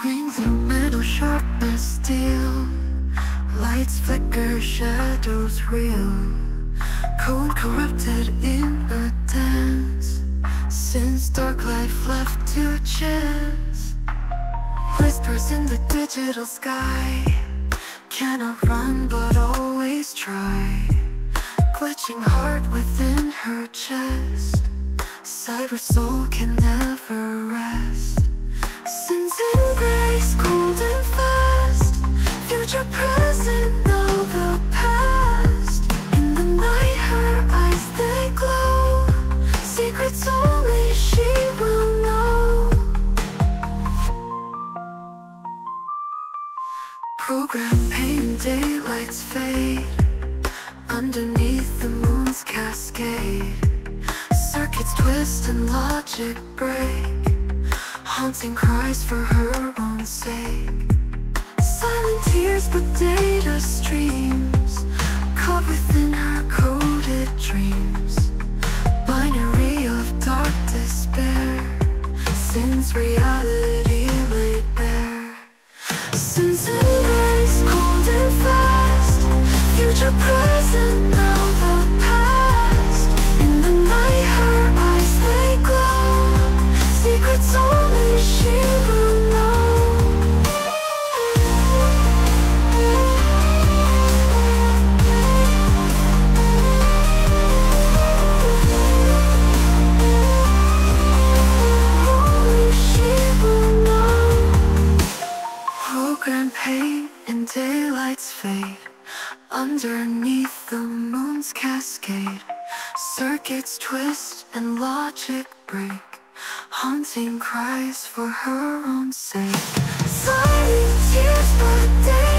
Rings in metal sharp as steel. Lights flicker, shadows real. Code corrupted in a dance. Since dark life left to chance. Whispers in the digital sky. Cannot run but always try. Glitching heart within her chest. Cyber soul can never rest. Sins and grace, cold and fast. Future, present, now the past. In the night her eyes they glow. Secrets only she will know. Program pain, daylights fade. Underneath the moon's cascade. Circuits twist and logic break. Haunting cries for her own sake. Silent tears but data streams. Caught within her coded dreams. Binary of dark despair. Since reality laid bare. Since embrace cold and fast. Future, present, now the past. In the night her eyes they glow. Secrets only she will know. Only she will know. Program pain and daylights fade. Underneath the moon's cascade. Circuits twist and logic break. Haunting cries for her own sake. Silent tears but they